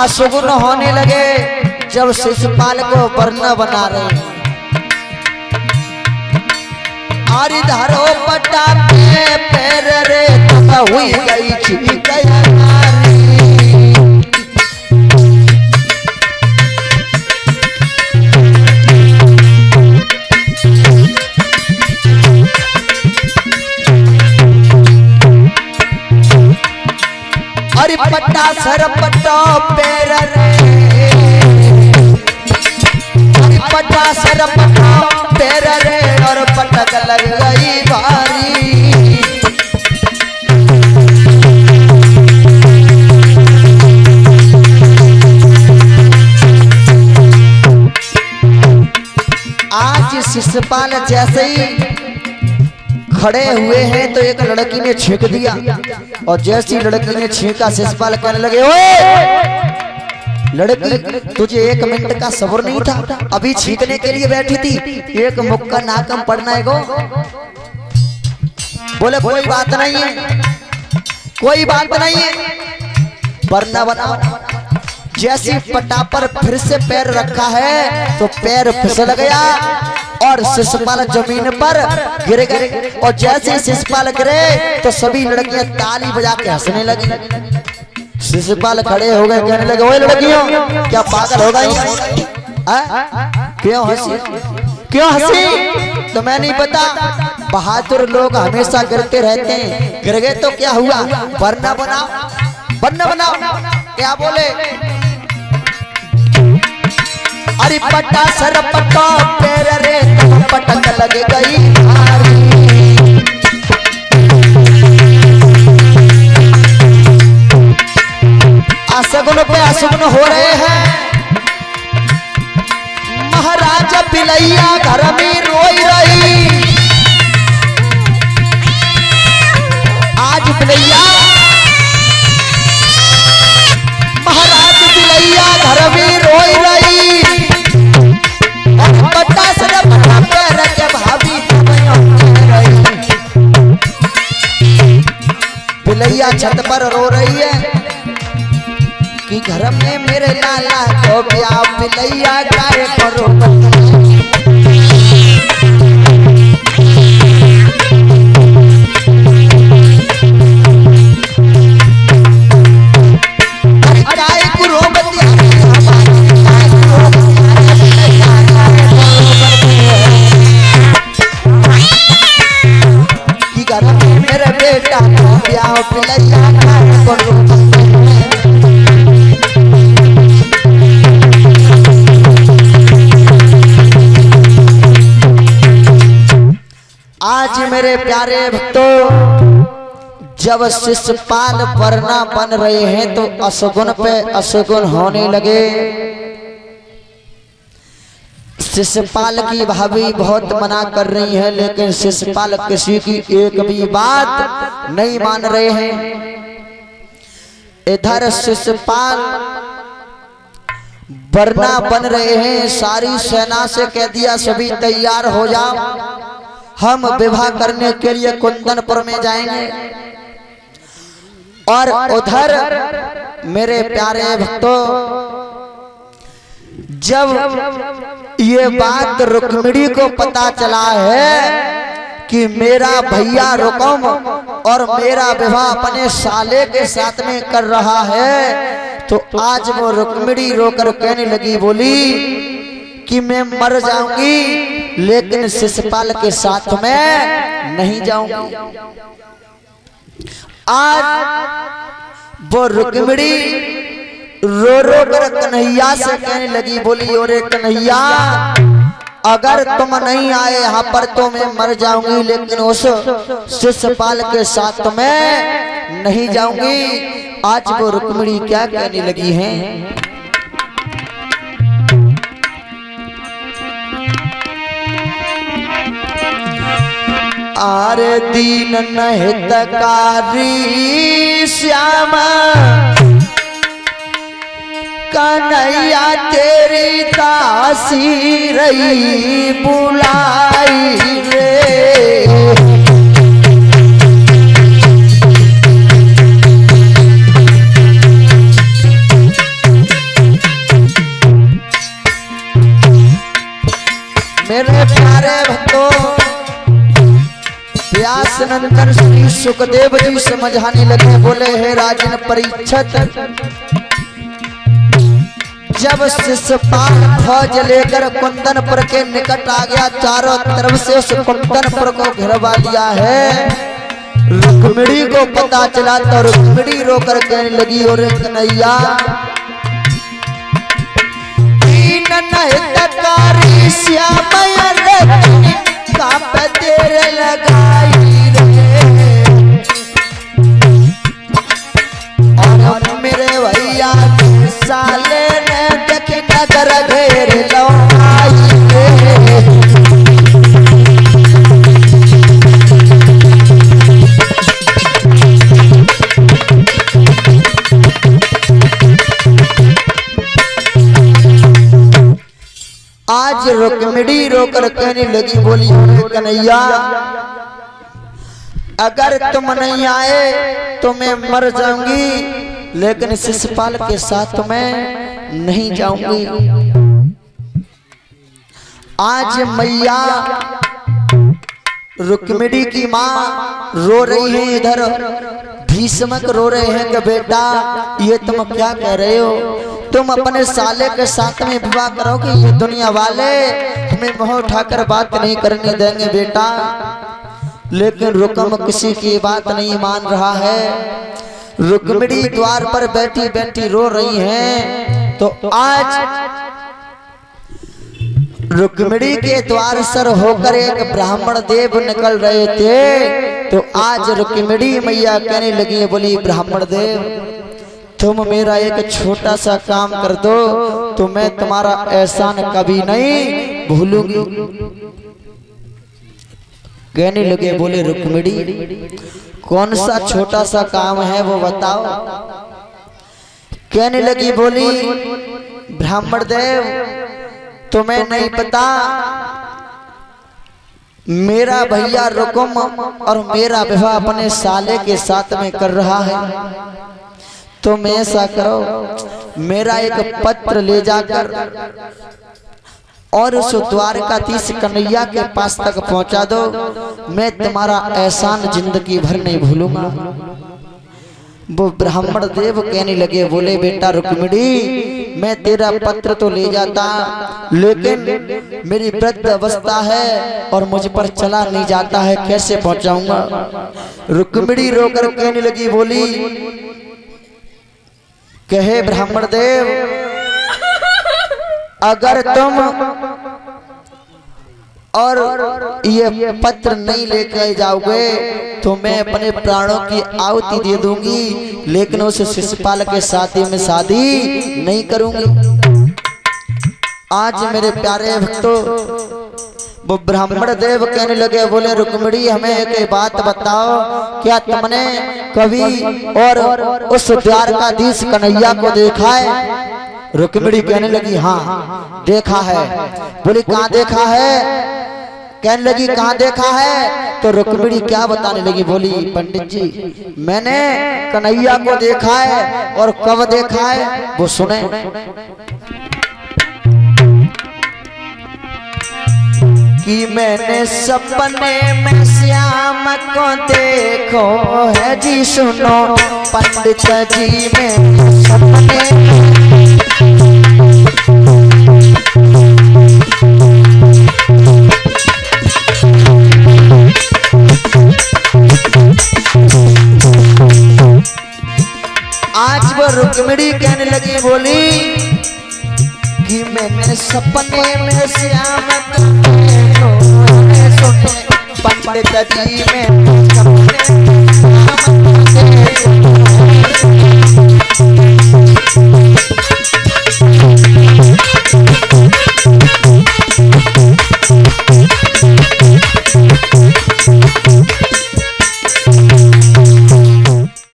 अशुगुन होने लगे जब शिशुपाल को वर्ण बना रहे हैं। आरी धरो पटा पे पैर रे तब हुई गई छी गया नारी। अरे पट्टा सर पट्टो पैर रे, अरे पट्टा सर पट्टो पैर रे और पटक लग गई भारी। आज शिशुपाल जैसे ही खड़े हुए हैं तो एक लड़की ने छींक दिया और जैसी लड़की ने छींका शिशुपाल कहने लगे, ओए लड़की तुझे 1 मिनट का सब्र नहीं था, अभी छींकने के लिए बैठी थी, एक मुक्का नाकम पड़ना है गो। बोले कोई बात नहीं है, कोई बात नहीं है, वरना बनाओ। जैसी पटा पर फिर से पैर रखा है तो पैर फिसल गया और शिशुपाल जमीन पर गिर गए। और जैसे शिशुपाल गिरे तो सभी लड़कियां ताली बजा के हंसने लगी। शिशुपाल खड़े हो गए, कहने लगे, ओए लड़कियों क्या पागल हो गई? क्यों हंसी, क्यों हंसी? तो मैं नहीं पता, बहादुर लोग हमेशा गिरते रहते हैं, गिर गए तो क्या हुआ, वरना बनाओ, वरना बनाओ। क्या बोले? अरे पट्टा सर पट्टा पैर रे पटक लग गई भारी। अशगुन पे अशगुन हो रहे हैं। महाराजा बिलैया घर में रोई रही। आज बिलैया, महाराज बिलैया घर में रोई रही। पट्टा सर पट्टा पैर के भाभी बिलैया छत पर रो रही है कि घर में मेरे लाला को ब्याह बिलैया गाय करो। मेरे बेटा को ब्याह बिलैया गाय करो। आज मेरे प्यारे भक्तों, जब शिशुपाल वरना बन रहे हैं तो अशगुन पे अशगुन होने लगे। शिशुपाल की भाभी बहुत मना कर रही है लेकिन शिशुपाल किसी की एक भी बात नहीं मान रहे हैं। इधर शिशुपाल वरना बन रहे हैं, सारी सेना से कह दिया सभी तैयार हो जाओ, हम विवाह करने के लिए कुंदनपुर में जाएंगे। और उधर मेरे प्यारे भक्तों, जब ये बात रुक्मिणी को पता चला है कि मेरा भैया रुकम और मेरा विवाह अपने साले के साथ में कर रहा है, तो आज वो रुक्मिणी रोकर कहने लगी, बोली कि मैं मर जाऊंगी लेकिन शिशुपाल के साथ में नहीं जाऊंगी। आज वो रुक्मिणी रो रो कर कन्हैया से कहने लगी, बोली ओरे कन्हैया, अगर तुम नहीं आए यहाँ पर तो मैं मर जाऊंगी लेकिन उस शिशुपाल के साथ मैं नहीं जाऊंगी। आज वो रुक्मिणी क्या कहने लगी हैं? आरे दीन नहितकारी श्यामा कन्हैया तेरी दासी रही बुलाई रे। मेरे प्यारे भक्तों, व्यास नंदन श्री सुखदेव जी समझाने लगे, बोले हे राजन परीक्षित, जब शिशुपाल फौज लेकर कुंदनपुर के निकट आ गया, चारों तरफ से उस कुंदनपुर को घेरवा लिया है। रुक्मिणी को पता चला तो रुक्मिणी रोकर कहने लगी, और कन्हैया हितकारी श्याम कांप देर लगाई रे, और मेरे भैया साले ने देख नगर घेर लो आई रे। आज रुक्मिणी रोकर कहने लगी, बोली कन्हैया अगर तुम नहीं आए तो मैं मर जाऊंगी, लेकिन शिशुपाल के साथ मैं नहीं जाऊंगी। आज मैया रुक्मिणी की माँ रो रही है, इधर भीष्मक रो रहे हैं कि बेटा ये तुम क्या कह रहे हो, तुम अपने साले के साथ में विवाह करोगे, ये दुनिया वाले हमें मुंह उठाकर बात नहीं करने देंगे बेटा। लेकिन रुकम किसी की बात नहीं मान रहा है। रुक्मिणी द्वार पर बैठी बैठी रो रही हैं। तो आज रुक्मिणी के द्वार सर होकर एक ब्राह्मण देव निकल रहे थे। तो आज रुक्मिणी मैया कहने लगी, बोली ब्राह्मण देव तुम मेरा एक छोटा सा काम कर दो तो मैं तुम्हारा एहसान कभी नहीं भूलूंगी। कहने लगे, बोले रुक्मिणी कौन सा छोटा सा काम है वो बताओ। कहने लगी, बोली ब्राह्मण देव तुम्हें नहीं पता, मेरा भैया रुकुम और मेरा विवाह अपने साले के साथ में कर रहा है। तुम ऐसा करो, मेरा एक पत्र ले जाकर और उस द्वारकाधीश कन्हैया के पास तक पहुंचा दो, मैं तुम्हारा एहसान जिंदगी भर नहीं भूलूंगा। वो ब्राह्मण देव कहने लगे, बोले बेटा रुक्मिणी मैं तेरा पत्र तो ले जाता, लेकिन मेरी वृद्ध अवस्था है और मुझ पर चला नहीं जाता है, कैसे पहुंचाऊंगा। रुक्मिणी रोकर कहने लगी, बोली कहे ब्राह्मण देव अगर तुम और ये पत्र नहीं लेकर जाओगे तो मैं अपने प्राणों की आहुति दे दूंगी, लेकिन उस शिशुपाल के साथी में शादी नहीं करूंगी। आज मेरे प्यारे भक्तों वो ब्राह्मण देव कहने लगे, बोले रुक्मिणी हमें एक बात बताओ, क्या तुमने कभी और उस द्वारकाधीश कन्हैया को देखा है। रुक्मिणी कहने लगी, हाँ देखा है। बोली कहाँ देखा है। कहने लगी कहाँ देखा है। तो रुक्मिणी क्या बताने लगी, बोली पंडित जी मैंने कन्हैया को देखा है, और कब देखा है वो सुने। कि मैंने सपने में श्याम को देखो है जी, सुनो पंडित जी में सपने आज वो रुक्मिणी कहने लगी, बोली कि मैंने सपने में श्याम पंडित जी में